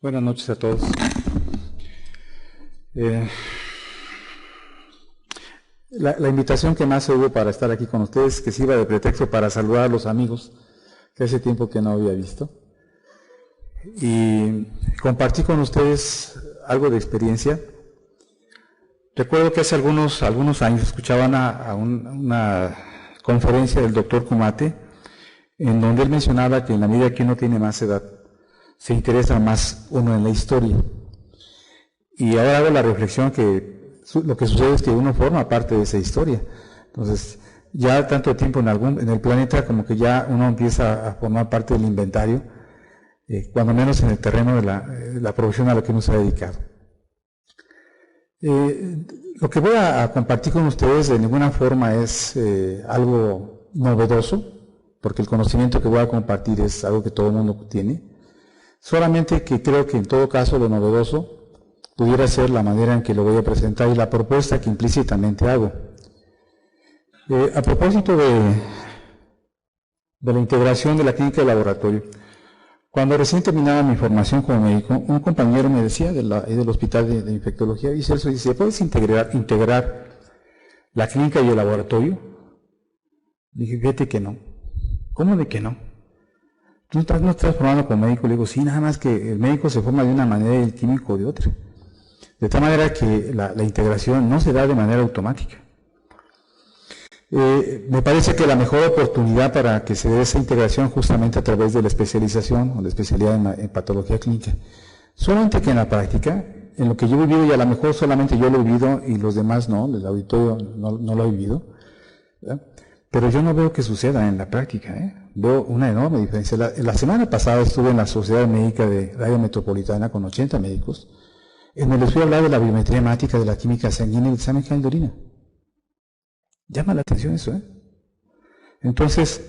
Buenas noches a todos. La invitación que más hubo para estar aquí con ustedes, que sirva de pretexto para saludar a los amigos que hace tiempo que no había visto, y compartir con ustedes algo de experiencia. Recuerdo que hace algunos años escuchaban una conferencia del doctor Kumate, en donde él mencionaba que en la medida que uno tiene más edad, se interesa más uno en la historia. Y ahora hago la reflexión que lo que sucede es que uno forma parte de esa historia. Entonces, ya tanto tiempo en el planeta, como que ya uno empieza a formar parte del inventario, cuando menos en el terreno de la profesión a la que uno se ha dedicado. Lo que voy a compartir con ustedes de ninguna forma es algo novedoso, porque el conocimiento que voy a compartir es algo que todo el mundo tiene. Solamente que creo que en todo caso lo novedoso pudiera ser la manera en que lo voy a presentar y la propuesta que implícitamente hago. A propósito de la integración de la clínica de laboratorio, cuando recién terminaba mi formación como médico, un compañero me decía del hospital de infectología, dice, ¿puedes integrar la clínica y el laboratorio? Dije, fíjate que no. ¿Cómo de que no? ¿Tú no estás formando como médico? Le digo, sí, nada más que el médico se forma de una manera y el químico de otra. De tal manera que la integración no se da de manera automática. Me parece que la mejor oportunidad para que se dé esa integración justamente a través de la especialización o la especialidad en patología clínica. Solamente que en la práctica, en lo que yo he vivido, y a lo mejor solamente yo lo he vivido y los demás no, el auditorio no lo ha vivido, ¿verdad? Pero yo no veo que suceda en la práctica, Veo una enorme diferencia. La semana pasada estuve en la Sociedad Médica de Radio Metropolitana con 80 médicos, en donde les fui a hablar de la biometría hemática, de la química sanguínea y del examen general de orina. Llama la atención eso, Entonces,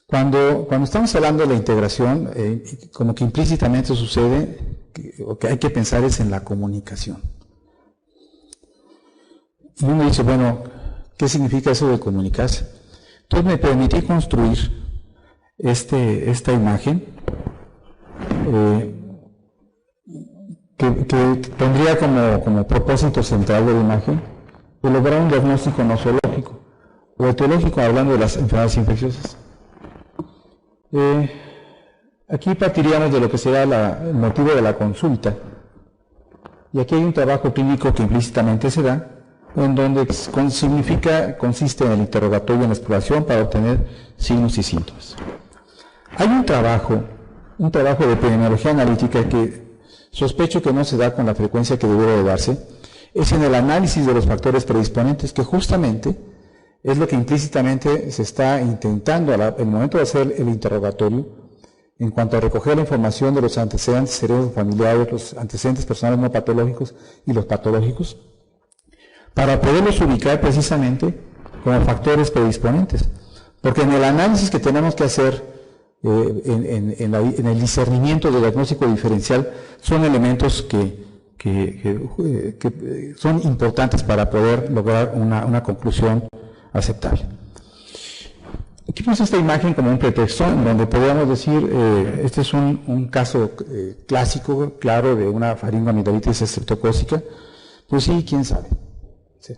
cuando estamos hablando de la integración, como que implícitamente sucede, lo que hay que pensar es en la comunicación. Y uno dice, bueno, ¿qué significa eso de comunicarse? Entonces me permití construir esta imagen que tendría como propósito central de la imagen de lograr un diagnóstico nosológico o etiológico, hablando de las enfermedades infecciosas. Aquí partiríamos de lo que será el motivo de la consulta, y aquí hay un trabajo clínico que implícitamente se da, en donde consiste en el interrogatorio y en la exploración para obtener signos y síntomas. Hay un trabajo de epidemiología analítica que sospecho que no se da con la frecuencia que debiera de darse, es en el análisis de los factores predisponentes, que justamente es lo que implícitamente se está intentando en el momento de hacer el interrogatorio, en cuanto a recoger la información de los antecedentes familiares, los antecedentes personales no patológicos y los patológicos, para poderlos ubicar precisamente como factores predisponentes. Porque en el análisis que tenemos que hacer en el discernimiento del diagnóstico diferencial son elementos que son importantes para poder lograr una conclusión aceptable. Aquí puse esta imagen como un pretexto en donde podríamos decir, este es un caso clásico, claro, de una faringoamigdalitis estreptocócica. Pues sí, quién sabe. Sí.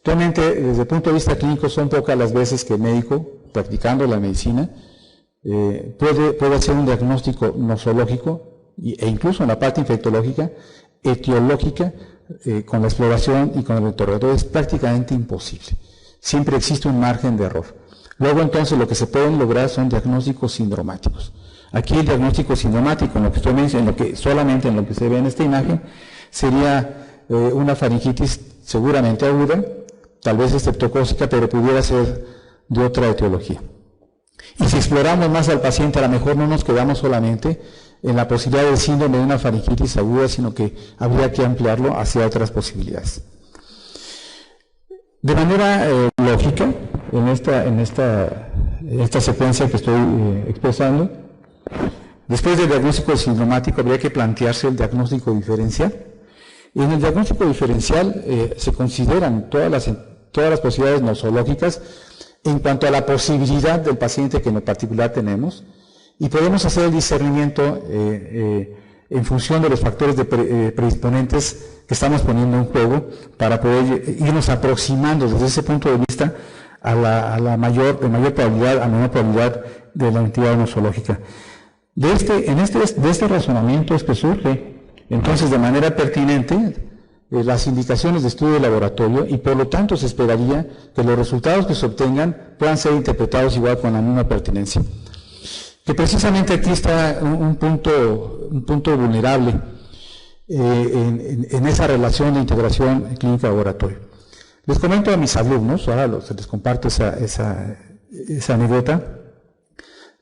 Realmente, desde el punto de vista clínico, son pocas las veces que el médico, practicando la medicina, puede hacer un diagnóstico nosológico e incluso en la parte infectológica, etiológica, con la exploración y con el interrogatorio. Es prácticamente imposible. Siempre existe un margen de error. Luego, entonces, lo que se pueden lograr son diagnósticos sindromáticos. Aquí el diagnóstico sindromático, solamente en lo que se ve en esta imagen, sería una faringitis seguramente aguda, tal vez estreptocócica, pero pudiera ser de otra etiología. Y si exploramos más al paciente, a lo mejor no nos quedamos solamente en la posibilidad del síndrome de una faringitis aguda, sino que habría que ampliarlo hacia otras posibilidades. De manera lógica, en esta secuencia que estoy expresando, después del diagnóstico sindromático habría que plantearse el diagnóstico diferencial. Y en el diagnóstico diferencial se consideran todas las posibilidades nosológicas en cuanto a la posibilidad del paciente que en lo particular tenemos, y podemos hacer el discernimiento en función de los factores predisponentes que estamos poniendo en juego para poder irnos aproximando desde ese punto de vista a la mayor probabilidad, a menor probabilidad de la entidad nosológica. De este razonamiento es que surge, entonces, de manera pertinente, las indicaciones de estudio de laboratorio, y por lo tanto se esperaría que los resultados que se obtengan puedan ser interpretados igual con la misma pertinencia. Que precisamente aquí está un punto vulnerable en esa relación de integración clínica-laboratorio. Les comento a mis alumnos, ahora se les comparto esa anécdota,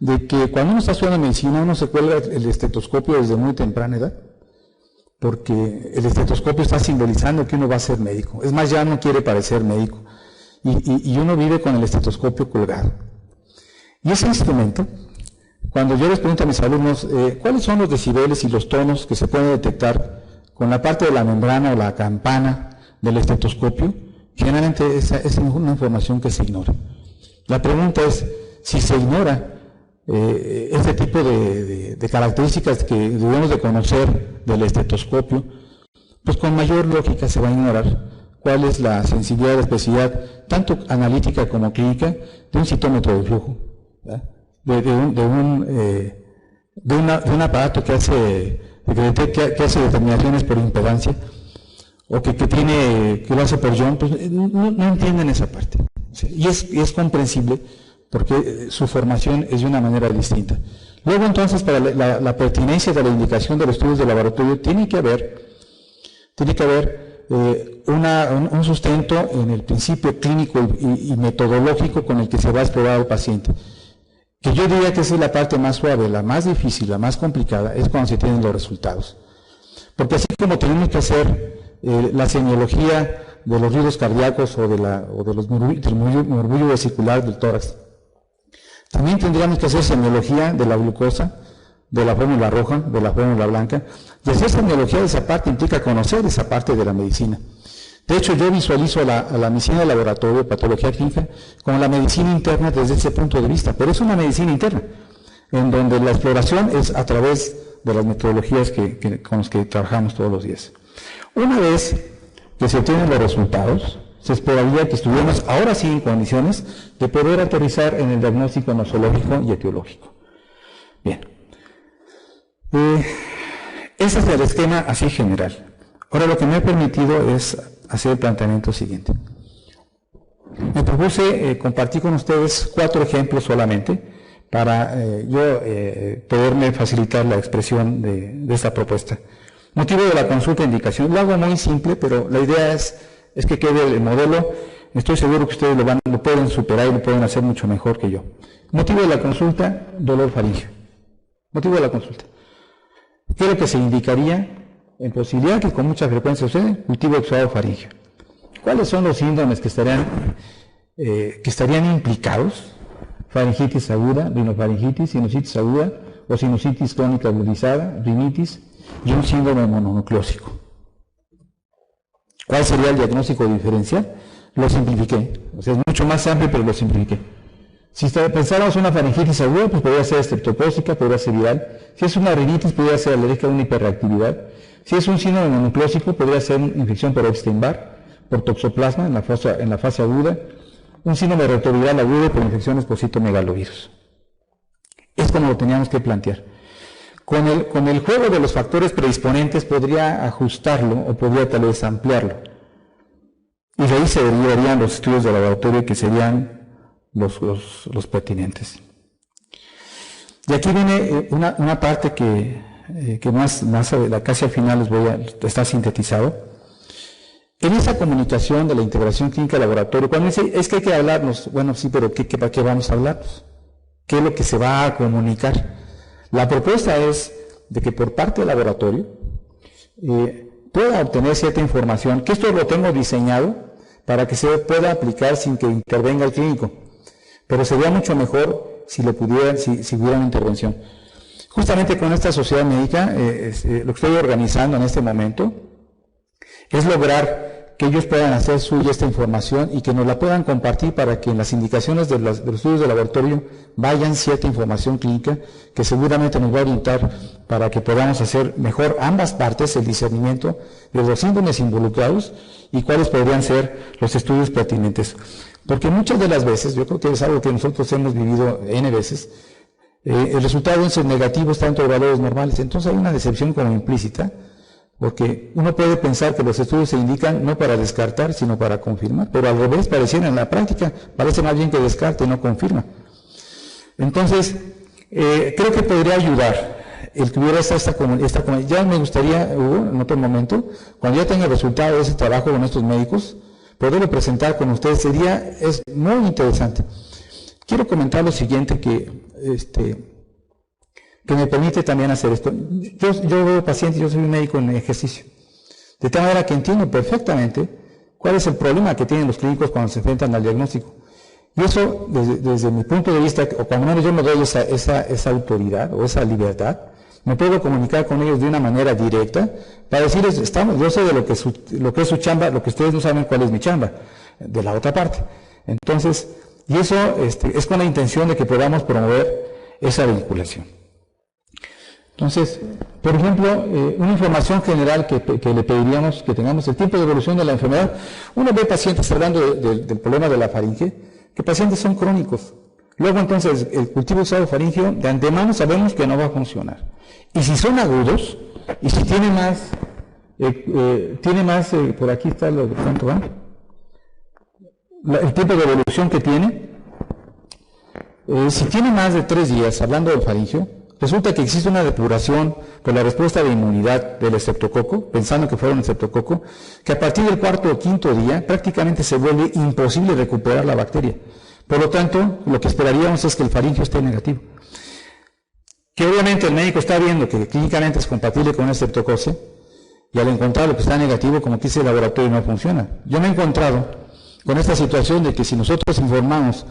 de que cuando uno está estudiando medicina, uno se cuelga el estetoscopio desde muy temprana edad, porque el estetoscopio está simbolizando que uno va a ser médico. Es más, ya no quiere parecer médico, y uno vive con el estetoscopio colgado. Y ese instrumento, cuando yo les pregunto a mis alumnos cuáles son los decibeles y los tonos que se pueden detectar con la parte de la membrana o la campana del estetoscopio, generalmente esa es una información que se ignora. La pregunta es, si se ignora este tipo de características que debemos de conocer del estetoscopio, pues con mayor lógica se va a ignorar cuál es la sensibilidad, la especificidad, tanto analítica como clínica, de un citómetro de flujo, ¿verdad? De un aparato que hace determinaciones por impedancia, o que lo hace por John, pues no entienden esa parte. ¿Sí? Y es comprensible, porque su formación es de una manera distinta. Luego, entonces, para la pertinencia de la indicación de los estudios de laboratorio, tiene que haber un sustento en el principio clínico y metodológico con el que se va a explorar al paciente. Que yo diría que esa es la parte más suave, la más difícil, la más complicada, es cuando se tienen los resultados. Porque así como tenemos que hacer la semiología de los ruidos cardíacos o del murmullo vesicular del tórax, también tendríamos que hacer semiología de la glucosa, de la fórmula roja, de la fórmula blanca, y hacer semiología de esa parte implica conocer esa parte de la medicina. De hecho, yo visualizo a la medicina de laboratorio, patología clínica, como la medicina interna desde ese punto de vista, pero es una medicina interna, en donde la exploración es a través de las metodologías con las que trabajamos todos los días. Una vez que se obtienen los resultados, se esperaría que estuviéramos ahora sí en condiciones de poder aterrizar en el diagnóstico nosológico y etiológico. Bien. Ese es el esquema así general. Ahora lo que me ha permitido es hacer el planteamiento siguiente. Me propuse compartir con ustedes 4 ejemplos solamente para poderme facilitar la expresión de esta propuesta. Motivo de la consulta e indicación. Lo hago muy simple, pero la idea es que quede el modelo. Estoy seguro que ustedes lo pueden superar y lo pueden hacer mucho mejor que yo. Motivo de la consulta, dolor faríngeo. Motivo de la consulta. ¿Qué es lo que se indicaría? En posibilidad que con mucha frecuencia sucede, cultivo exudado faríngeo. ¿Cuáles son los síndromes que estarían implicados? Faringitis aguda, rinofaringitis, sinusitis aguda o sinusitis crónica agudizada, rinitis y un síndrome mononucleósico. ¿Cuál sería el diagnóstico diferencial? Lo simplifiqué. O sea, es mucho más amplio, pero lo simplifiqué. Si pensáramos una faringitis aguda, pues podría ser estreptopósica, podría ser viral. Si es una rinitis, podría ser alérgica a una hiperreactividad. Si es un síndrome mononucleósico, podría ser una infección por Epstein-Barr, por toxoplasma en la fase aguda, un síndrome retroviral agudo por infecciones por citomegalovirus. Es como lo teníamos que plantear. Con el juego de los factores predisponentes podría ajustarlo o podría tal vez ampliarlo. Y de ahí se derivarían los estudios de laboratorio que serían los pertinentes. Y aquí viene una parte que más casi al final está sintetizado. En esa comunicación de la integración clínica laboratorio, cuando dice, es que hay que hablarnos, bueno, sí, pero ¿para qué vamos a hablarnos? ¿Qué es lo que se va a comunicar? La propuesta es de que por parte del laboratorio pueda obtener cierta información, que esto lo tengo diseñado para que se pueda aplicar sin que intervenga el clínico, pero sería mucho mejor si hubiera una intervención. Justamente con esta sociedad médica, lo que estoy organizando en este momento es lograr que ellos puedan hacer suya esta información y que nos la puedan compartir para que en las indicaciones de los estudios de laboratorio vayan cierta información clínica que seguramente nos va a orientar para que podamos hacer mejor ambas partes, el discernimiento de los síndromes involucrados y cuáles podrían ser los estudios pertinentes. Porque muchas de las veces, yo creo que es algo que nosotros hemos vivido N veces, el resultado es negativo, está dentro de valores normales, entonces hay una decepción como implícita, porque uno puede pensar que los estudios se indican no para descartar, sino para confirmar, pero al revés, pareciera en la práctica, parece más bien que descarte, no confirma. Entonces, creo que podría ayudar el que hubiera esta comunidad. Ya me gustaría, Hugo, en otro momento, cuando ya tenga el resultado de ese trabajo con estos médicos, poderlo presentar con ustedes, es muy interesante. Quiero comentar lo siguiente que me permite también hacer esto. Yo veo pacientes, yo soy un médico en ejercicio, de tal manera que entiendo perfectamente cuál es el problema que tienen los clínicos cuando se enfrentan al diagnóstico. Y eso, desde mi punto de vista, o cuando menos yo me doy esa autoridad o esa libertad, me puedo comunicar con ellos de una manera directa para decirles, yo sé de lo que es su chamba, lo que ustedes no saben cuál es mi chamba, de la otra parte. Entonces, y eso es con la intención de que podamos promover esa vinculación. Entonces, por ejemplo, una información general que le pediríamos que tengamos el tiempo de evolución de la enfermedad. Uno ve pacientes hablando del problema de la faringe, que pacientes son crónicos. Luego entonces el cultivo esofaringeo de antemano sabemos que no va a funcionar. Y si son agudos, y si tiene más, por aquí está lo de cuánto va, el tiempo de evolución que tiene, si tiene más de 3 días, hablando del faringeo, resulta que existe una depuración por la respuesta de inmunidad del estreptococo, pensando que fuera un estreptococo, que a partir del 4º o 5º día prácticamente se vuelve imposible recuperar la bacteria. Por lo tanto, lo que esperaríamos es que el faringeo esté negativo. Que obviamente el médico está viendo que clínicamente es compatible con una estreptococce, y al encontrar lo que está negativo, como que ese laboratorio no funciona. Yo me he encontrado con esta situación de que si nosotros informamos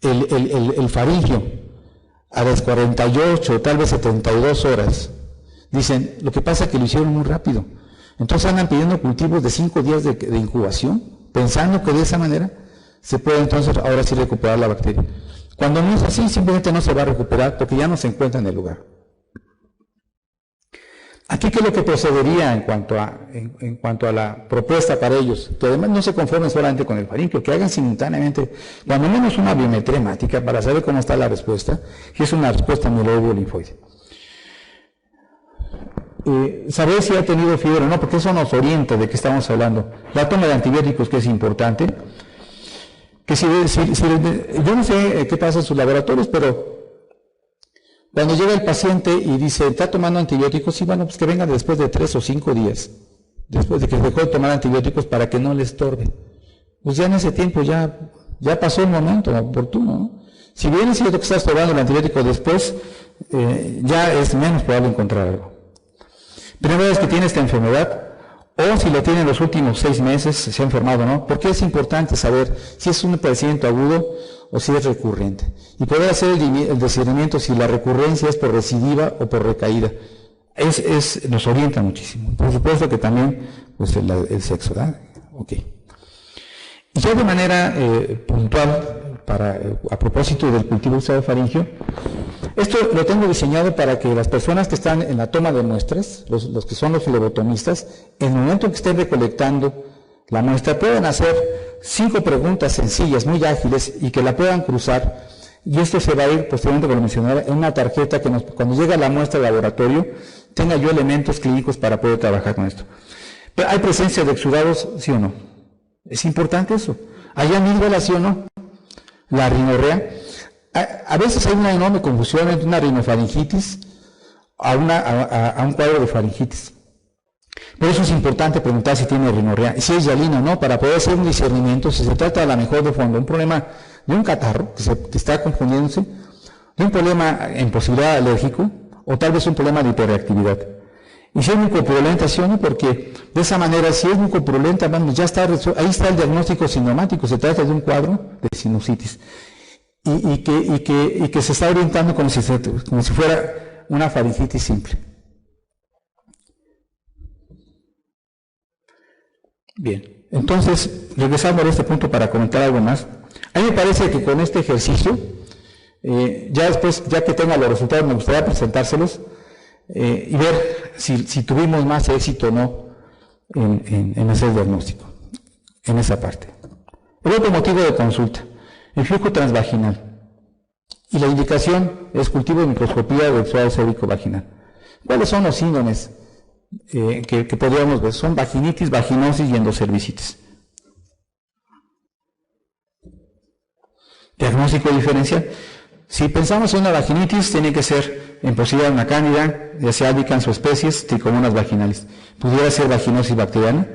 el faringeo a las 48 o tal vez 72 horas, dicen, lo que pasa es que lo hicieron muy rápido. Entonces andan pidiendo cultivos de 5 días de incubación, pensando que de esa manera se puede entonces ahora sí recuperar la bacteria. Cuando no es así, simplemente no se va a recuperar porque ya no se encuentra en el lugar. Aquí, ¿qué es lo que procedería en cuanto a la propuesta para ellos? Que además no se conformen solamente con el faringeo, que hagan simultáneamente, cuando menos una biometría hemática para saber cómo está la respuesta, si es una respuesta mieloide o linfoide. Saber si ha tenido fiebre o no, porque eso nos orienta de qué estamos hablando. La toma de antibióticos, que es importante, que yo no sé qué pasa en sus laboratorios, pero cuando llega el paciente y dice, ¿está tomando antibióticos? Sí, bueno, pues que venga después de 3 o 5 días, después de que dejó de tomar antibióticos para que no le estorbe. Pues ya en ese tiempo ya pasó el momento oportuno, ¿no? Si bien es cierto que está estorbando el antibiótico después, ya es menos probable encontrar algo. Primera vez que tiene esta enfermedad, o si lo tiene en los últimos 6 meses, se ha enfermado o no, porque es importante saber si es un padecimiento agudo o si es recurrente. Y poder hacer el discernimiento si la recurrencia es por recidiva o por recaída. Nos orienta muchísimo. Por supuesto que también pues, el sexo, ¿verdad? Ok. Y ya de manera puntual, a propósito del cultivo esofaringeo, esto lo tengo diseñado para que las personas que están en la toma de muestras, los que son los flebotomistas, en el momento en que estén recolectando la muestra, puedan hacer 5 preguntas sencillas, muy ágiles, y que la puedan cruzar. Y esto se va a ir, posteriormente, como lo mencionaba, en una tarjeta que cuando llega la muestra al laboratorio, tenga yo elementos clínicos para poder trabajar con esto. Pero ¿hay presencia de exudados, sí o no? Es importante eso. ¿Hay amígdalas, sí o no? La rinorrea. A veces hay una enorme confusión entre una rinofaringitis a un cuadro de faringitis. Por eso es importante preguntar si tiene rinorrea, y si es hialina o no, para poder hacer un discernimiento si se trata a lo mejor de fondo un problema de un catarro que está confundiéndose, de un problema en posibilidad alérgico, o tal vez un problema de hiperreactividad. Y si es mucopurulenta, sí o no, porque de esa manera, si es mucopurulenta, vamos, ya está, ahí está el diagnóstico sintomático, se trata de un cuadro de sinusitis. Y que se está orientando como si fuera una faringitis simple. Bien, entonces, regresando a este punto para comentar algo más. A mí me parece que con este ejercicio, ya después, ya que tenga los resultados, me gustaría presentárselos y ver si tuvimos más éxito o no en hacer el diagnóstico, en esa parte. El otro motivo de consulta, el flujo transvaginal. Y la indicación es cultivo de microscopía del suave sérvico vaginal. ¿Cuáles son los síndromes que podríamos ver? Son vaginitis, vaginosis y endocervicitis. Diagnóstico diferencial. Si pensamos en una vaginitis, tiene que ser en posibilidad una cándida, ya sea albicans o especies, tricomonas vaginales. Pudiera ser vaginosis bacteriana,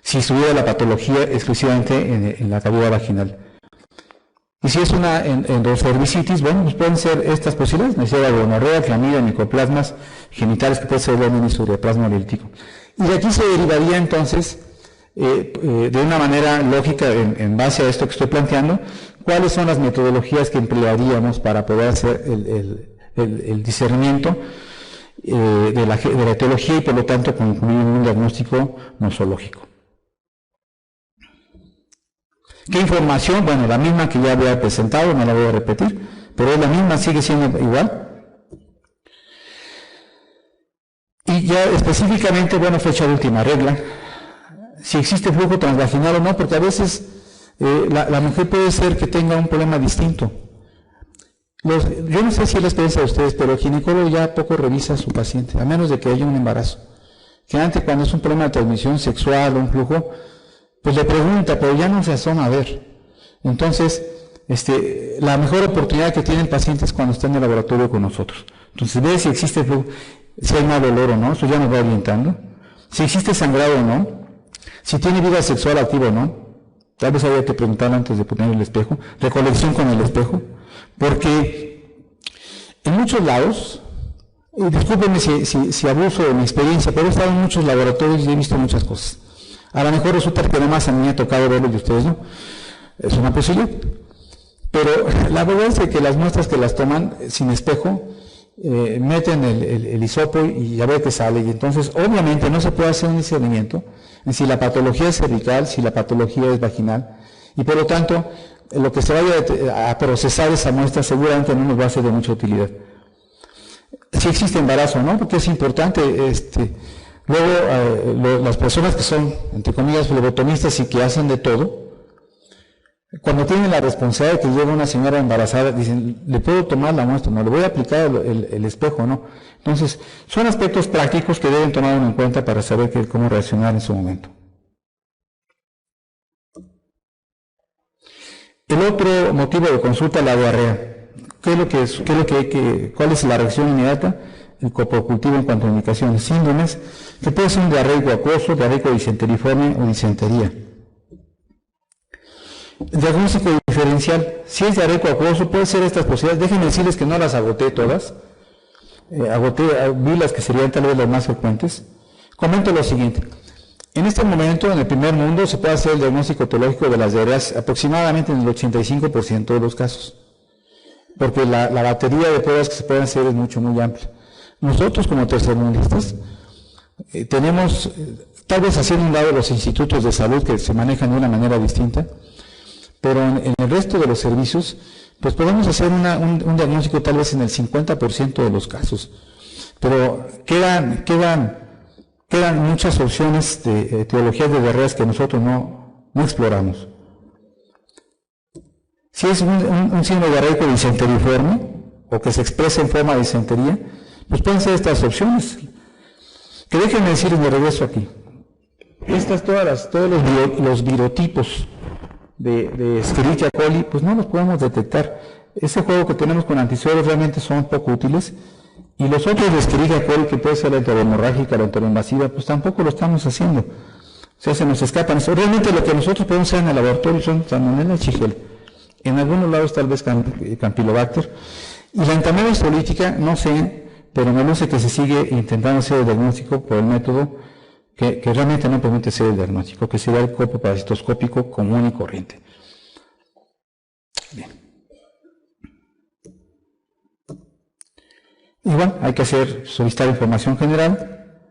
si estuviera la patología exclusivamente en la cavidad vaginal. Y si es una endocervicitis, bueno, pues pueden ser estas posibilidades, Neisseria gonorrea, clamidia, micoplasmas genitales, que puede ser el ureaplasma olítico. Y de aquí se derivaría entonces, de una manera lógica, en base a esto que estoy planteando, cuáles son las metodologías que emplearíamos para poder hacer el discernimiento de la etiología y por lo tanto concluir un diagnóstico nosológico. ¿Qué información? Bueno, la misma que ya había presentado, no la voy a repetir, pero es la misma, sigue siendo igual. Y ya específicamente, bueno, fecha de última regla, si existe flujo transvaginal o no, porque a veces la mujer puede ser que tenga un problema distinto. Yo no sé si es la experiencia de ustedes, pero el ginecólogo ya poco revisa a su paciente, a menos de que haya un embarazo. Que antes, cuando es un problema de transmisión sexual o un flujo, pues le pregunta, pero ya no se asoma a ver. Entonces, la mejor oportunidad que tiene el paciente es cuando está en el laboratorio con nosotros. Entonces, ve si existe flujo, si hay mal olor o no, eso ya nos va orientando. Si existe sangrado o no, si tiene vida sexual activa o no. Tal vez había que preguntar antes de poner el espejo, recolección con el espejo, porque en muchos lados, discúlpenme si abuso de mi experiencia, pero he estado en muchos laboratorios y he visto muchas cosas. A lo mejor resulta que nada más a mí me ha tocado verlo y ustedes no. Es una posibilidad. Pero la verdad es que las muestras que las toman sin espejo, meten el hisopo y a ver qué sale. Y entonces, obviamente, no se puede hacer un discernimiento en si la patología es cervical, si la patología es vaginal. Y por lo tanto, lo que se vaya a procesar esa muestra seguramente no nos va a ser de mucha utilidad. Si existe embarazo, ¿no? Porque es importante, luego, las personas que son, entre comillas, flebotomistas y que hacen de todo, cuando tienen la responsabilidad de que llega una señora embarazada, dicen, ¿le puedo tomar la muestra? No, ¿le voy a aplicar el espejo? No. Entonces, son aspectos prácticos que deben tomar en cuenta para saber cómo reaccionar en su momento. El otro motivo de consulta es la diarrea. ¿Cuál es la reacción inmediata? El coprocultivo en cuanto a indicaciones, síndromes, que puede ser un diarreico acuoso, diarreico disenteriforme o disentería. El diagnóstico diferencial, si es diarreico acuoso, puede ser estas posibilidades. Déjenme decirles que no las agoté todas. Vi las que serían tal vez las más frecuentes. Comento lo siguiente. En este momento, en el primer mundo, se puede hacer el diagnóstico etiológico de las diarreas aproximadamente en el 85% de los casos. Porque la batería de pruebas que se pueden hacer es muy amplia. Nosotros, como tercermundistas, tenemos, tal vez haciendo un lado los institutos de salud que se manejan de una manera distinta, pero en el resto de los servicios, pues podemos hacer un diagnóstico tal vez en el 50% de los casos. Pero quedan muchas opciones de etiologías de diarreas que nosotros no exploramos. Si es un síndrome diarreico disenteriforme, o que se expresa en forma de disentería, pues pueden ser estas opciones. Que déjenme decirles de regreso aquí. Todos los virotipos de Escherichia coli, pues no los podemos detectar. Ese juego que tenemos con antisueros realmente son poco útiles. Y los otros de Escherichia coli, que puede ser la enterohemorrágica, la enteroinvasiva, pues tampoco lo estamos haciendo. O sea, se nos escapan. Realmente lo que nosotros podemos hacer en el laboratorio son Salmonella y Shigella. En algunos lados tal vez Campylobacter. Y la entamoeba política, no sé, pero me luce que se sigue intentando hacer el diagnóstico por el método que realmente no permite hacer el diagnóstico, que sería el copo parasitoscópico común y corriente. Bien. Igual, hay que solicitar información general.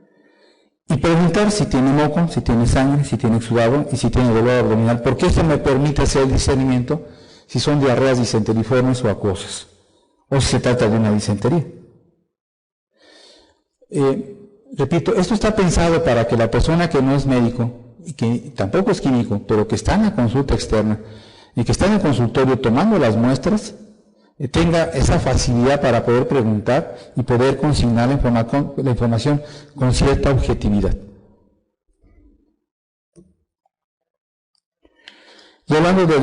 Y preguntar si tiene moco, si tiene sangre, si tiene exudado y si tiene dolor abdominal, porque esto me permite hacer el discernimiento si son diarreas disenteriformes o acuosas, o si se trata de una disentería. Repito, esto está pensado para que la persona que no es médico, y que tampoco es químico, pero que está en la consulta externa, y que está en el consultorio tomando las muestras, tenga esa facilidad para poder preguntar y poder consignar la información con cierta objetividad. Y hablando de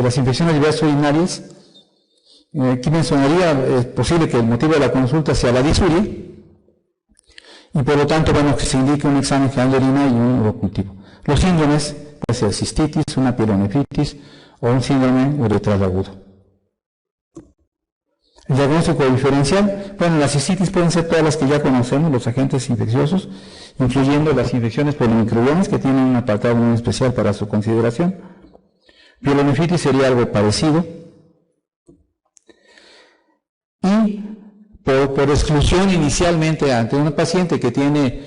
las infecciones de vías urinarias, aquí mencionaría, es posible que el motivo de la consulta sea la disuria, y por lo tanto, bueno, que se indique un examen general de orina y un urocultivo. Los síndromes puede ser cistitis, una pielonefritis o un síndrome uretral agudo. El diagnóstico diferencial, bueno, las cistitis pueden ser todas las que ya conocemos, los agentes infecciosos, incluyendo las infecciones polimicrobianas, que tienen un apartado muy especial para su consideración. Pielonefritis sería algo parecido. Y por exclusión inicialmente ante un paciente que tiene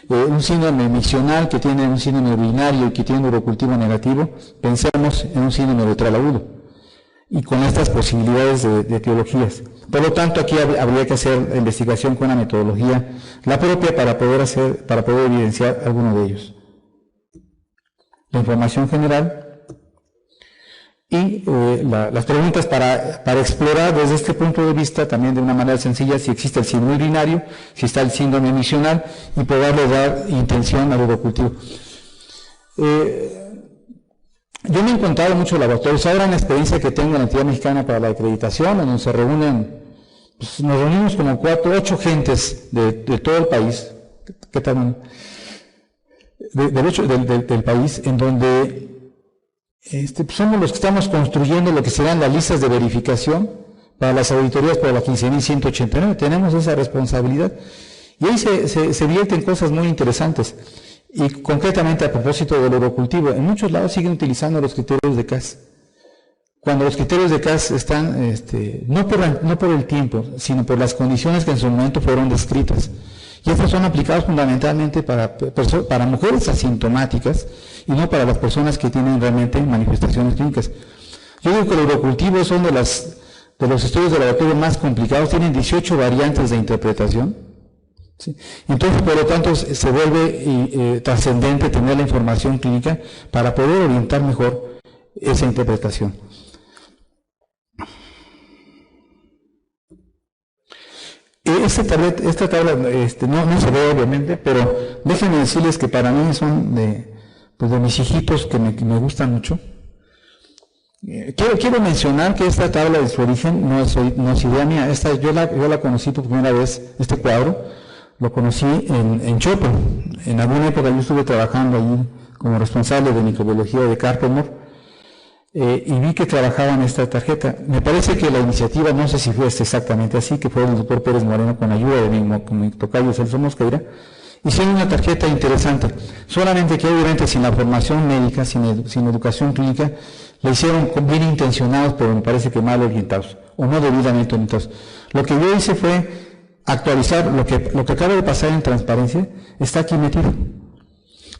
un síndrome miccional, que tiene un síndrome urinario y que tiene un urocultivo negativo, pensemos en un síndrome uretral agudo y con estas posibilidades de etiologías. Por lo tanto, aquí habría que hacer investigación con una metodología la propia para poder evidenciar alguno de ellos. La información general y las preguntas para explorar desde este punto de vista, también de una manera sencilla, si existe el síndrome urinario, si está el síndrome miccional, y poderle dar intención al urocultivo. Yo me he encontrado en muchos laboratorios, ahora en la experiencia que tengo en la entidad mexicana para la acreditación, en donde se reúnen, pues nos reunimos como 8 gentes de todo el país, del país, en donde somos los que estamos construyendo lo que serán las listas de verificación para las auditorías por la 15.189. Tenemos esa responsabilidad. Y ahí se vierten cosas muy interesantes. Y concretamente a propósito del urocultivo, en muchos lados siguen utilizando los criterios de CAS. Cuando los criterios de CAS están, no por el tiempo, sino por las condiciones que en su momento fueron descritas. Y estos son aplicados fundamentalmente para mujeres asintomáticas y no para las personas que tienen realmente manifestaciones clínicas. Yo digo que el urocultivo es uno de los estudios de laboratorio más complicados, tienen 18 variantes de interpretación. ¿Sí? Entonces, por lo tanto, se vuelve trascendente tener la información clínica para poder orientar mejor esa interpretación. Esta tabla no se ve obviamente, pero déjenme decirles que para mí son de mis hijitos que me gustan mucho. Quiero mencionar que esta tabla de su origen no es idea mía. Yo la conocí por primera vez, este cuadro, lo conocí en Chopo. En alguna época yo estuve trabajando allí como responsable de microbiología de Carpenter. Y vi que trabajaban esta tarjeta. Me parece que la iniciativa, no sé si fue exactamente así, que fue el doctor Pérez Moreno con ayuda de mi tocayo Celso Mosqueira, hicieron una tarjeta interesante, solamente que obviamente sin la formación médica, sin educación clínica, la hicieron bien intencionados, pero me parece que mal orientados, o no debidamente orientados. Lo que yo hice fue actualizar lo que acaba de pasar en transparencia, está aquí metido.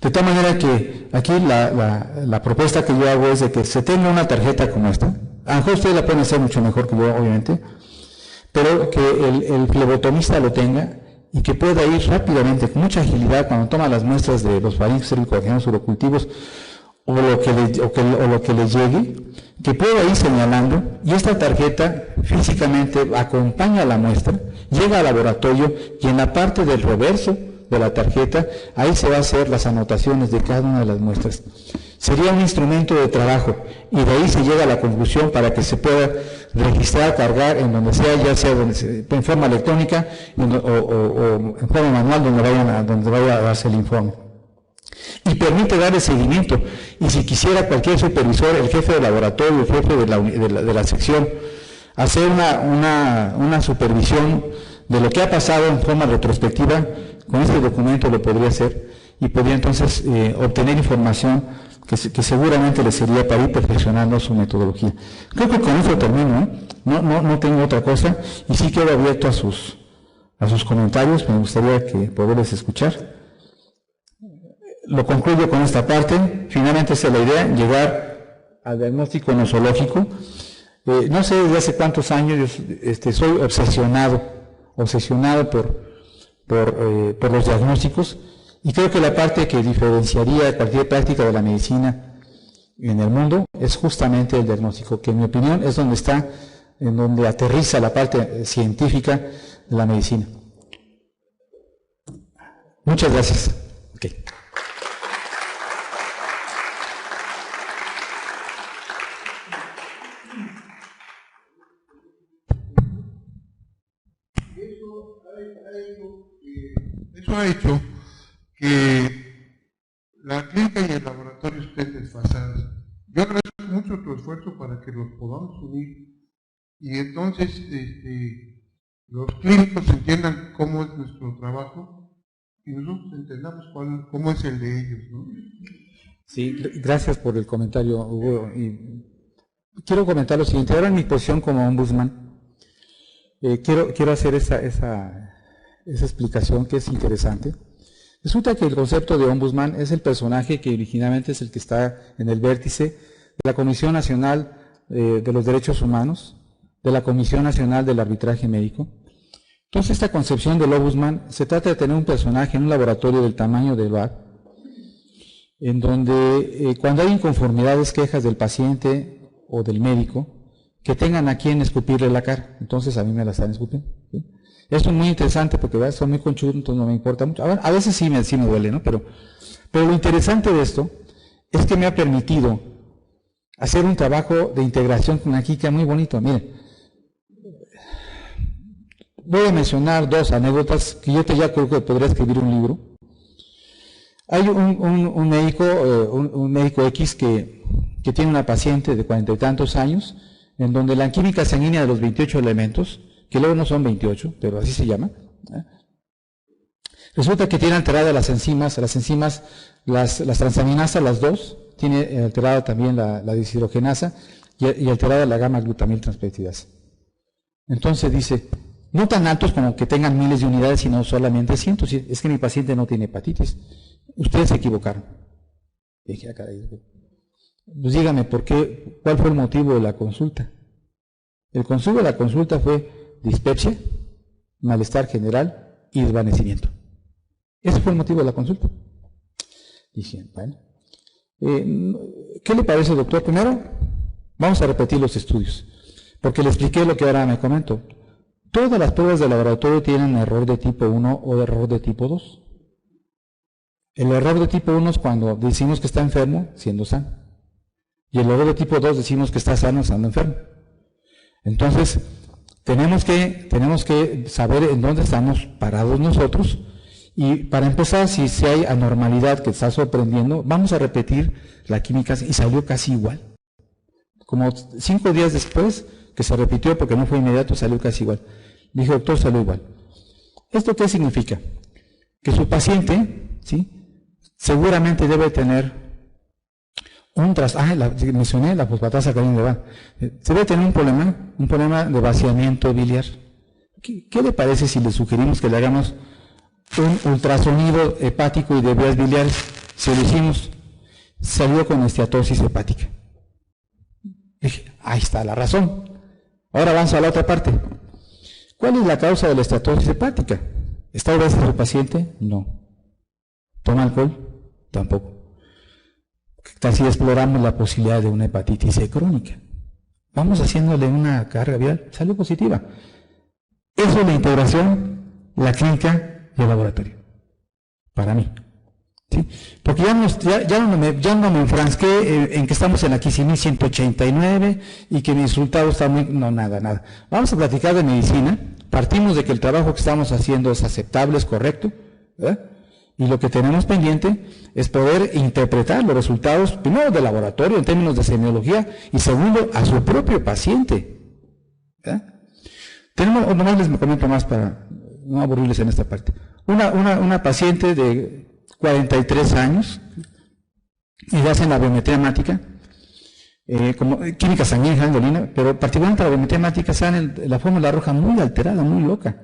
De tal manera que aquí la propuesta que yo hago es de que se tenga una tarjeta como esta. A lo mejor ustedes la pueden hacer mucho mejor que yo, obviamente, pero que el flebotomista lo tenga y que pueda ir rápidamente, con mucha agilidad, cuando toma las muestras de los faringes cervicovaginales urocultivos o lo que le llegue, que pueda ir señalando, y esta tarjeta físicamente acompaña la muestra, llega al laboratorio y en la parte del reverso de la tarjeta, ahí se va a hacer las anotaciones de cada una de las muestras. Sería un instrumento de trabajo y de ahí se llega a la conclusión para que se pueda registrar, cargar en donde sea, ya sea en forma electrónica o en forma manual donde vaya a darse el informe. Y permite dar el seguimiento. Y si quisiera cualquier supervisor, el jefe de laboratorio, el jefe de la sección, hacer una supervisión de lo que ha pasado en forma retrospectiva, con este documento lo podría hacer y podría entonces obtener información que seguramente le sería para ir perfeccionando su metodología. Creo que con eso termino, no tengo otra cosa y sí quedo abierto a sus a sus comentarios, me gustaría poderles escuchar. Lo concluyo con esta parte. Finalmente esa es la idea, llegar al diagnóstico nosológico. No sé desde hace cuántos años yo soy obsesionado por los diagnósticos, y creo que la parte que diferenciaría cualquier práctica de la medicina en el mundo es justamente el diagnóstico, que en mi opinión es en donde aterriza la parte científica de la medicina. Muchas gracias. Okay. Eso ha hecho que la clínica y el laboratorio estén desfasados. Yo agradezco mucho tu esfuerzo para que los podamos unir y entonces los clínicos entiendan cómo es nuestro trabajo y nosotros entendamos cómo es el de ellos, ¿no? Sí, gracias por el comentario, Hugo. Y quiero comentar lo siguiente. Ahora en mi posición como ombudsman, quiero hacer esa explicación que es interesante. Resulta que el concepto de ombudsman es el personaje que originalmente es el que está en el vértice de la Comisión Nacional de los Derechos Humanos, de la Comisión Nacional del Arbitraje Médico. Entonces, esta concepción del ombudsman se trata de tener un personaje en un laboratorio del tamaño del BAC, en donde cuando hay inconformidades, quejas del paciente o del médico, que tengan a quien escupirle la cara. Entonces, a mí me la están escupiendo, ¿sí? Esto es muy interesante porque ¿verdad? Son muy conchudos, entonces no me importa mucho. A veces sí me duele, ¿no? Pero lo interesante de esto es que me ha permitido hacer un trabajo de integración con la química muy bonito. Miren, voy a mencionar dos anécdotas que yo ya creo que podría escribir un libro. Hay un médico X que tiene una paciente de 40 y tantos años, en donde la química sanguínea de los 28 elementos, que luego no son 28, pero así se llama, resulta que tiene alteradas las enzimas, las transaminasas, las dos, tiene alterada también la deshidrogenasa y alterada la gamma-glutamil transpeptidasa. Entonces dice, no tan altos como que tengan miles de unidades, sino solamente cientos. Es que mi paciente no tiene hepatitis. Ustedes se equivocaron. Dije, pues dígame, ¿cuál fue el motivo de la consulta? El motivo de la consulta fue dispepsia, malestar general y desvanecimiento. Ese fue el motivo de la consulta. Dije, bueno, ¿qué le parece, doctor? Primero, vamos a repetir los estudios, porque le expliqué lo que ahora me comento. Todas las pruebas de laboratorio tienen error de tipo 1 o error de tipo 2. El error de tipo 1 es cuando decimos que está enfermo siendo sano. Y el error de tipo 2 decimos que está sano estando enfermo. Entonces, tenemos que saber en dónde estamos parados nosotros, y para empezar, si hay anormalidad que está sorprendiendo, vamos a repetir la química y salió casi igual. Como 5 días después, que se repitió porque no fue inmediato, salió casi igual. Dije, doctor, salió igual. ¿Esto qué significa? Que su paciente, ¿sí?, seguramente debe tener mencioné la fosfatasa cariño se debe tener un problema de vaciamiento biliar. ¿Qué le parece si le sugerimos que le hagamos un ultrasonido hepático y de vías biliares? Si lo hicimos, salió con esteatosis hepática. Dije, ahí está la razón. Ahora vamos a la otra parte. ¿Cuál es la causa de la esteatosis hepática? ¿Está obesa su paciente? No. ¿Toma alcohol? Tampoco. Así exploramos la posibilidad de una hepatitis C crónica. Vamos haciéndole una carga viral, salió positiva. Eso es la integración, la clínica y el laboratorio. Para mí. ¿Sí? Porque ya no me enfrasqué en que estamos en la Kissimmee 189 y que mi resultado está muy... No, nada. Vamos a platicar de medicina. Partimos de que el trabajo que estamos haciendo es aceptable, es correcto, ¿verdad? Y lo que tenemos pendiente es poder interpretar los resultados, primero del laboratorio en términos de semiología y segundo a su propio paciente. Nomás les comento más para no aburrirles en esta parte. Una paciente de 43 años y le hacen la biometría hemática, como química sanguínea, endolina, pero particularmente la biometría hemática sale la fórmula roja muy alterada, muy loca.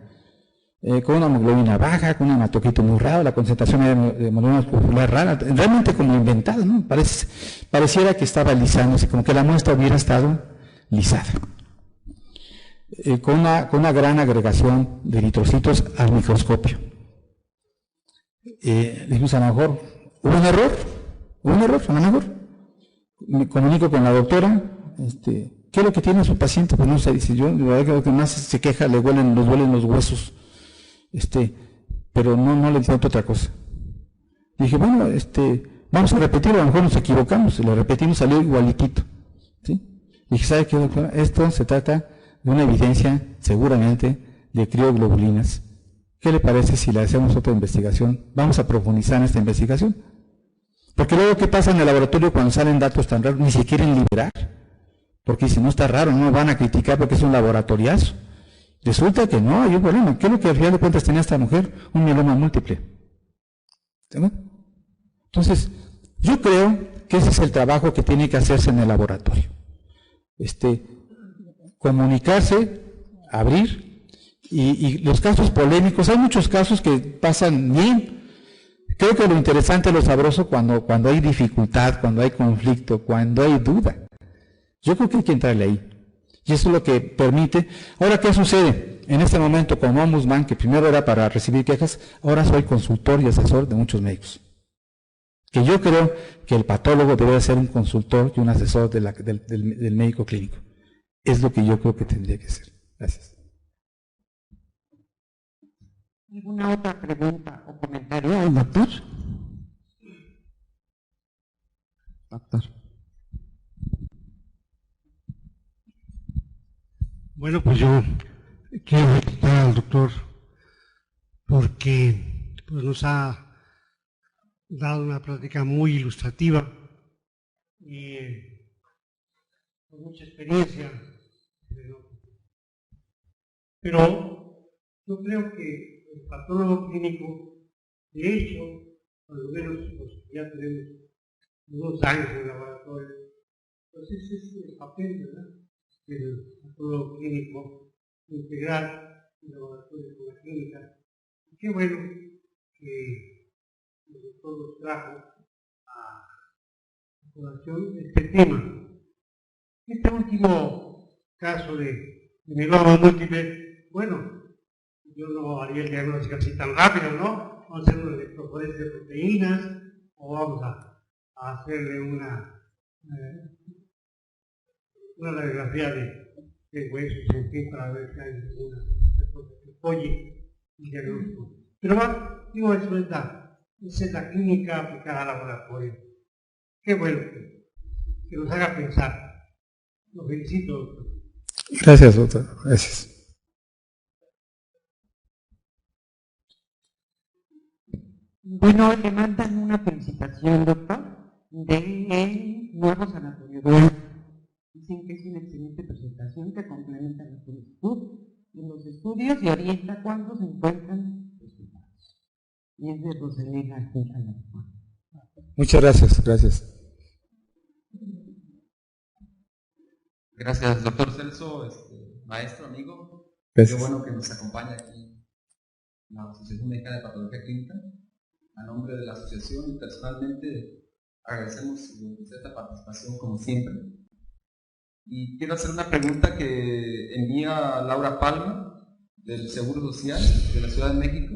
con una hemoglobina baja, con un hematocrito muy raro, la concentración de hemoglobina popular rara, realmente como inventada, ¿no? Pareciera que estaba lisándose, como que la muestra hubiera estado lisada. Con una gran agregación de eritrocitos al microscopio. Dijimos, a lo mejor, ¿hubo un error? A lo mejor. Me comunico con la doctora, ¿qué es lo que tiene su paciente? Pues no sé, dice, yo lo que más se queja, le duelen los huesos, pero no le encuentro otra cosa. Dije, bueno, vamos a repetirlo, a lo mejor nos equivocamos, lo repetimos, salió igualitito. ¿Sí? Dije, ¿sabe qué, doctora? Esto se trata de una evidencia, seguramente, de crioglobulinas. ¿Qué le parece si le hacemos otra investigación? Vamos a profundizar en esta investigación. Porque luego, ¿qué pasa en el laboratorio cuando salen datos tan raros? Ni se quieren liberar. Porque si no está raro, no van a criticar porque es un laboratoriazo. Resulta que no, hay un problema. ¿Qué es lo que al final de cuentas tenía esta mujer? Un mieloma múltiple. ¿Sí? Entonces, yo creo que ese es el trabajo que tiene que hacerse en el laboratorio. Comunicarse, abrir, y los casos polémicos, hay muchos casos que pasan bien. Creo que lo interesante, lo sabroso, cuando hay dificultad, cuando hay conflicto, cuando hay duda. Yo creo que hay que entrarle ahí. Y eso es lo que permite. Ahora, ¿qué sucede? En este momento, como ombudsman, que primero era para recibir quejas, ahora soy consultor y asesor de muchos médicos. Que yo creo que el patólogo debe ser un consultor y un asesor del médico clínico. Es lo que yo creo que tendría que ser. Gracias. ¿Alguna otra pregunta o comentario al doctor? Doctor. Bueno, pues yo quiero felicitar al doctor porque pues, nos ha dado una plática muy ilustrativa y con mucha experiencia. Pero yo creo que el patólogo clínico, de hecho, por lo menos los que ya tenemos unos años en el laboratorio, pues ese es el papel, ¿verdad? El patólogo clínico, integrar el laboratorio con la clínica. Y qué bueno que el doctor nos trajo a colación este tema. Este último caso de mieloma múltiple, bueno, yo no haría el diagnóstico así tan rápido, ¿no? Vamos a hacer una electroforesis de proteínas o vamos a hacerle una radiografía de huesos, en fin, para ver si hay alguna cosa que apoye el diagnóstico. Pero digo, eso es la clínica aplicada al laboratorio. Qué bueno que nos haga pensar. Lo felicito, doctor. Gracias, doctor. Gracias. Bueno, le mandan una felicitación, doctor, de Nuevo Sanatorio. Dicen que es una excelente presentación que complementa la solicitud en los estudios y orienta cuando se encuentran resultados. Y es de Rosalena. Muchas gracias, gracias. Gracias, doctor Celso, maestro, amigo. Gracias. Qué bueno que nos acompaña aquí la Asociación Mexicana de Patología Clínica. A nombre de la asociación y personalmente agradecemos esta participación como siempre. Y quiero hacer una pregunta que envía Laura Palma del Seguro Social de la Ciudad de México.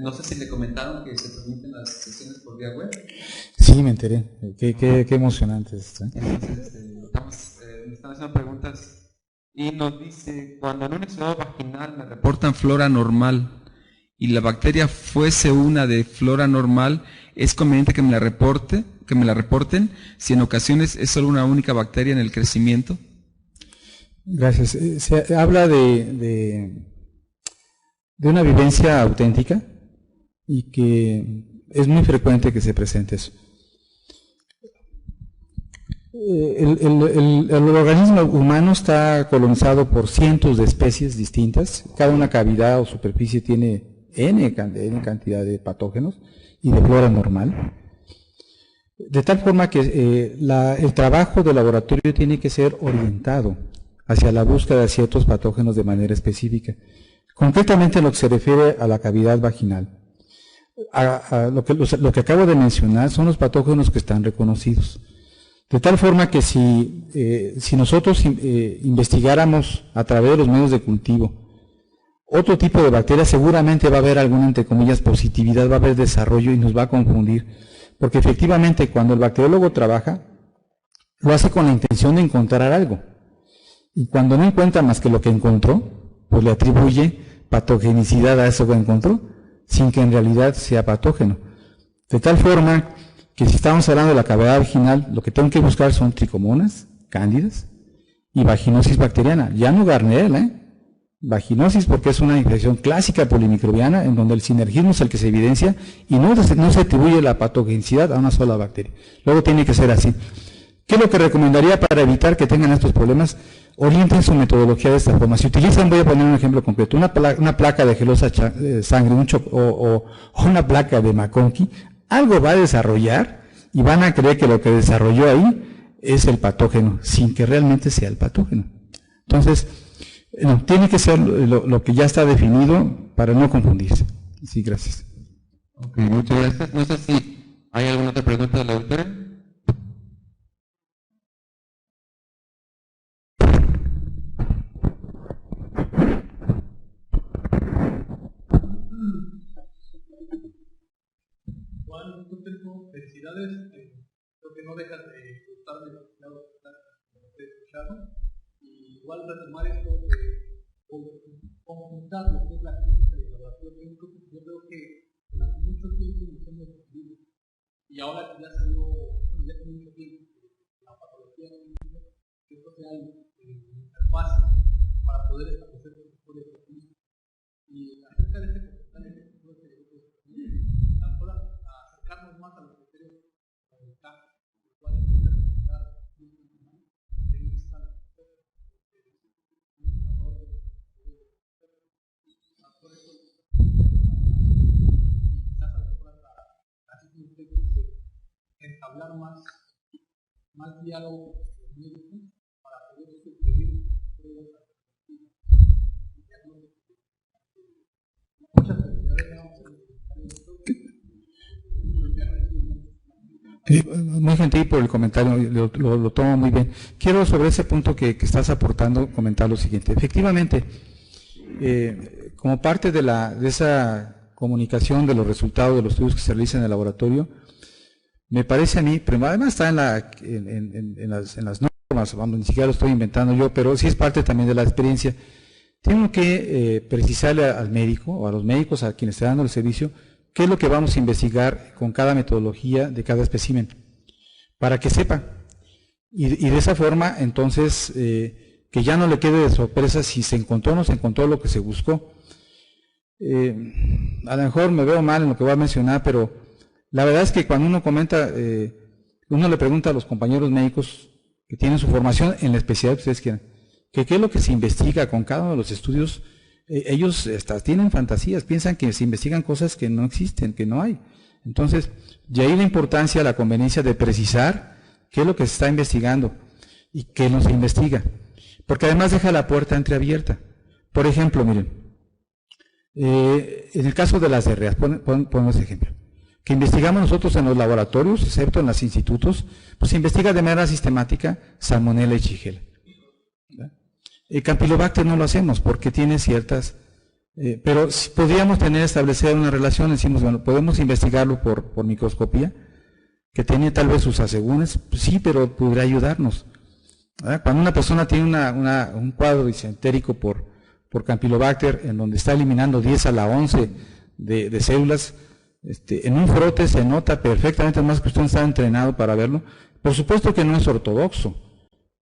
No sé si le comentaron que se transmiten las sesiones por vía web. Sí, me enteré. Qué emocionante es esto. Entonces, están haciendo preguntas y nos dice, cuando en un exudado vaginal me reportan flora normal y la bacteria fuese una de flora normal, ¿es conveniente que me la reporten si en ocasiones es solo una única bacteria en el crecimiento? Gracias. Se habla de una vivencia auténtica y que es muy frecuente que se presente eso. El organismo humano está colonizado por cientos de especies distintas. Cada una cavidad o superficie tiene N cantidad de patógenos y de flora normal. De tal forma que el trabajo del laboratorio tiene que ser orientado hacia la búsqueda de ciertos patógenos de manera específica. Concretamente en lo que se refiere a la cavidad vaginal, lo que acabo de mencionar son los patógenos que están reconocidos. De tal forma que si nosotros investigáramos a través de los medios de cultivo otro tipo de bacterias, seguramente va a haber alguna, entre comillas, positividad, va a haber desarrollo y nos va a confundir. Porque efectivamente cuando el bacteriólogo trabaja, lo hace con la intención de encontrar algo. Y cuando no encuentra más que lo que encontró, pues le atribuye patogenicidad a eso que encontró, sin que en realidad sea patógeno. De tal forma que si estamos hablando de la cavidad vaginal, lo que tengo que buscar son tricomonas, cándidas y vaginosis bacteriana. Ya no Gardnerella, vaginosis, porque es una infección clásica polimicrobiana en donde el sinergismo es el que se evidencia y no se atribuye la patogenicidad a una sola bacteria. Luego tiene que ser así. ¿Qué es lo que recomendaría para evitar que tengan estos problemas? Orienten su metodología de esta forma. Si utilizan, voy a poner un ejemplo concreto, una placa de gelosa sangre o una placa de McConkey, algo va a desarrollar y van a creer que lo que desarrolló ahí es el patógeno, sin que realmente sea el patógeno. Entonces, no, tiene que ser lo que ya está definido para no confundirse. Sí, gracias. Ok, muchas gracias. No sé si hay alguna otra pregunta de la doctora. Juan, yo tengo felicidades, creo que no dejas de gustarme lo que he escuchado, y igual retomar esto de conjuntar lo que es la clínica y el laboratorio clínico, porque yo creo que durante mucho tiempo nos hemos confundido, y ahora que ya salió, ya hace mucho tiempo, la patología clínica, que esto sea interfaz para poder establecer los mejores mecanismos. Y acerca de este comentario que creo que a lo mejor acercarnos más a los criterios del caso, los cuales pueden representar un animal que no está a por eso quizás a lo mejor así entablar más diálogo con los médicos para poder sugerir pruebas alternativas. Muchas felicidades. Muy gentil por el comentario, lo tomo muy bien. Quiero sobre ese punto que estás aportando comentar lo siguiente. Efectivamente, como parte de esa comunicación de los resultados de los estudios que se realizan en el laboratorio, me parece a mí, pero además está en las normas, vamos, ni siquiera lo estoy inventando yo, pero sí es parte también de la experiencia. Tengo que precisarle al médico o a los médicos a quienes están dando el servicio qué es lo que vamos a investigar con cada metodología de cada espécimen, para que sepa. Y de esa forma, entonces, que ya no le quede de sorpresa si se encontró o no se encontró lo que se buscó. A lo mejor me veo mal en lo que voy a mencionar, pero la verdad es que cuando uno comenta, uno le pregunta a los compañeros médicos que tienen su formación en la especialidad que ustedes quieran, que qué es lo que se investiga con cada uno de los estudios. Ellos tienen fantasías, piensan que se investigan cosas que no existen, que no hay. Entonces, de ahí la importancia, la conveniencia de precisar qué es lo que se está investigando y qué no se investiga. Porque además deja la puerta entreabierta. Por ejemplo, miren, en el caso de las diarreas, ponemos ejemplo, que investigamos nosotros en los laboratorios, excepto en los institutos, pues se investiga de manera sistemática Salmonella y Shigella. El Campylobacter no lo hacemos porque tiene ciertas, pero si podríamos establecer una relación, decimos, bueno, podemos investigarlo por microscopía, que tiene tal vez sus asegúnes, pues sí, pero podría ayudarnos. ¿Verdad? Cuando una persona tiene un cuadro disentérico por Campylobacter, en donde está eliminando 10 a la 11 de células, en un frote se nota perfectamente, más que usted está entrenado para verlo. Por supuesto que no es ortodoxo,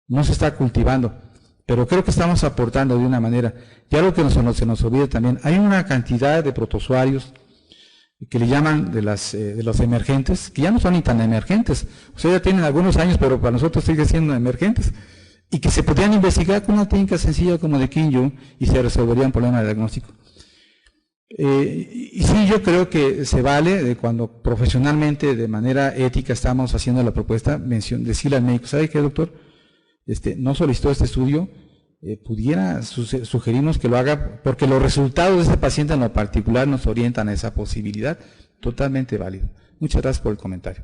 no se está cultivando, pero creo que estamos aportando de una manera. Y algo que se nos olvida también, hay una cantidad de protozoarios que le llaman de los emergentes, que ya no son ni tan emergentes, o sea, ya tienen algunos años, pero para nosotros siguen siendo emergentes, y que se podrían investigar con una técnica sencilla como de Kim-Yu y se resolvería un problema de diagnóstico. Y sí, yo creo que se vale de cuando profesionalmente, de manera ética, estamos haciendo la propuesta, decirle al médico, ¿sabe qué, doctor? No solicitó este estudio, pudiera sugerirnos que lo haga, porque los resultados de este paciente en lo particular nos orientan a esa posibilidad. Totalmente válido. Muchas gracias por el comentario.